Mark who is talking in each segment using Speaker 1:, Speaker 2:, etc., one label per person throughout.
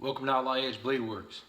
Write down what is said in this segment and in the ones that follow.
Speaker 1: Welcome to Outlaw Edge Blade Works.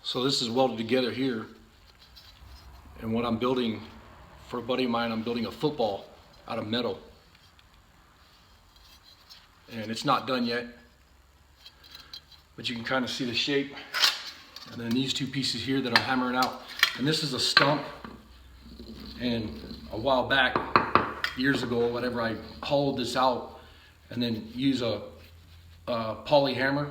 Speaker 1: So this is welded together here, and what I'm building for a buddy of mine, I'm building a football out of metal, and it's not done yet, but you can kind of see the shape. And then these two pieces here that I'm hammering out, and this is a stump, and a while back, years ago, whatever, I hollowed this out and then use a poly hammer,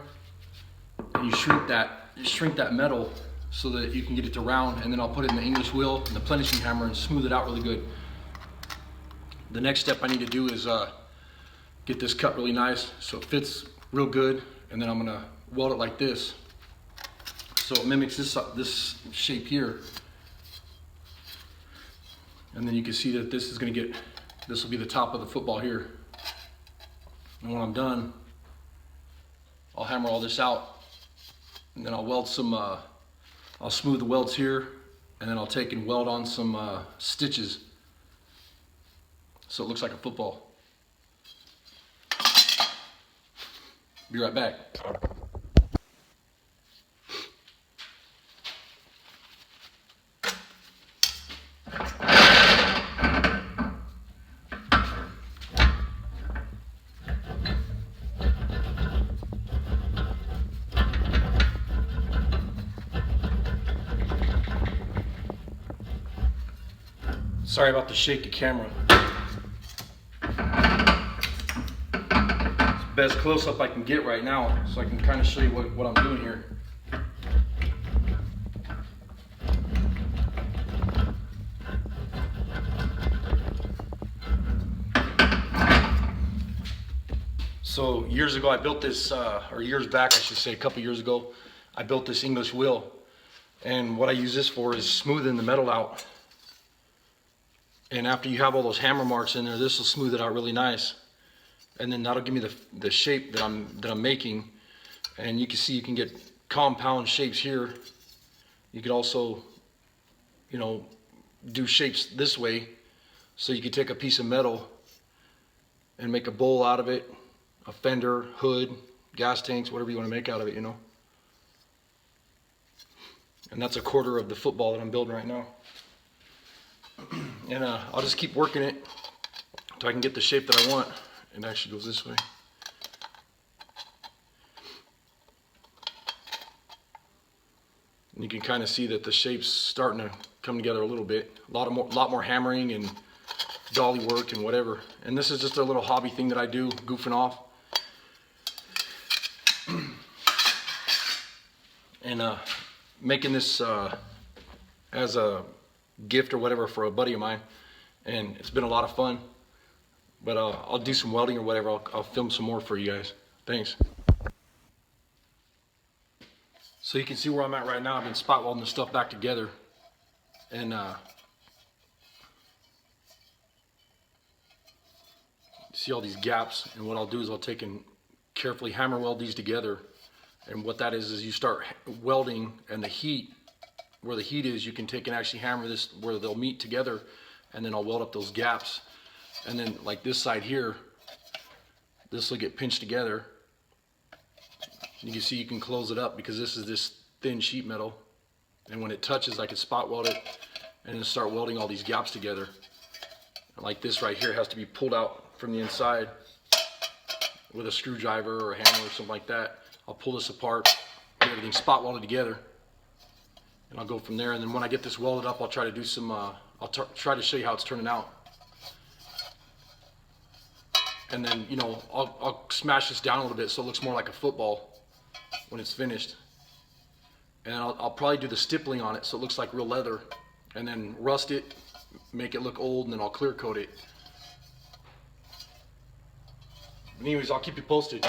Speaker 1: and you shrink that metal so that you can get it to round, and then I'll put it in the English wheel and the plenishing hammer and smooth it out really good. The next step I need to do is get this cut really nice so it fits real good, and then I'm gonna weld it like this so it mimics this shape here, and then you can see that this will be the top of the football here. And when I'm done, I'll hammer all this out, and then I'll weld some, I'll smooth the welds here, and then I'll take and weld on some stitches so it looks like a football. Be right back. Sorry about the shaky camera. It's the best close-up I can get right now, so I can kind of show you what I'm doing here. So years ago I built this, or years back I should say, a couple years ago, I built this English wheel. And what I use this for is smoothing the metal out. And after you have all those hammer marks in there, this will smooth it out really nice, and then that'll give me the shape that I'm making. And you can see you can get compound shapes here. You could also, you know, do shapes this way. So you could take a piece of metal and make a bowl out of it, a fender, hood, gas tanks, whatever you want to make out of it, you know. And that's a quarter of the football that I'm building right now. And I'll just keep working it until I can get the shape that I want. It actually goes this way. And you can kind of see that the shape's starting to come together a little bit. A lot more hammering and dolly work and whatever. And this is just a little hobby thing that I do, goofing off. And making this as a gift or whatever for a buddy of mine, and it's been a lot of fun. But I'll do some welding or whatever. I'll film some more for you guys. Thanks. So you can see where I'm at right now. I've been spot welding this stuff back together, and see all these gaps. And what I'll do is I'll take and carefully hammer weld these together. And what that is you start welding, and the heat, where the heat is, you can take and actually hammer this where they'll meet together, and then I'll weld up those gaps. And then like this side here, this will get pinched together. You can see you can close it up because this is this thin sheet metal, and when it touches I can spot weld it and then start welding all these gaps together. Like this right here has to be pulled out from the inside with a screwdriver or a hammer or something like that. I'll pull this apart, get everything spot welded together, and I'll go from there. And then when I get this welded up, I'll try to do some try to show you how it's turning out. And then, you know, I'll smash this down a little bit so it looks more like a football when it's finished. And I'll probably do the stippling on it so it looks like real leather, and then rust it, make it look old, and then I'll clear coat it. Anyways, I'll keep you posted.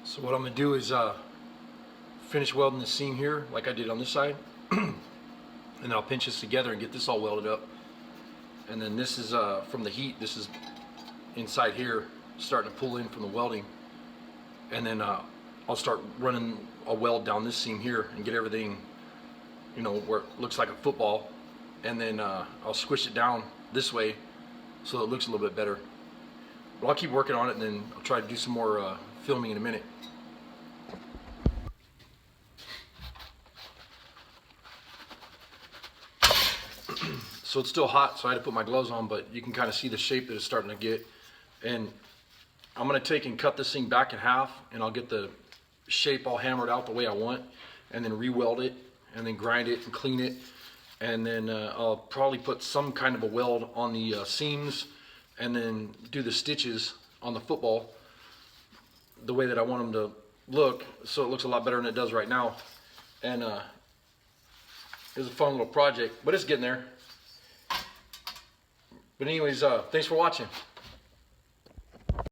Speaker 1: So what I'm going to do is finish welding the seam here like I did on this side, and then I'll pinch this together and get this all welded up. And then this is from the heat, this is inside here starting to pull in from the welding, and then I'll start running a weld down this seam here and get everything, you know, where it looks like a football, and then I'll squish it down this way so it looks a little bit better. But I'll keep working on it, and then I'll try to do some more filming in a minute. So it's still hot, so I had to put my gloves on, but you can kind of see the shape that it's starting to get. And I'm going to take and cut this thing back in half, and I'll get the shape all hammered out the way I want, and then re-weld it, and then grind it and clean it. And then I'll probably put some kind of a weld on the seams, and then do the stitches on the football the way that I want them to look, so it looks a lot better than it does right now. And it was a fun little project, but it's getting there. But anyways, thanks for watching.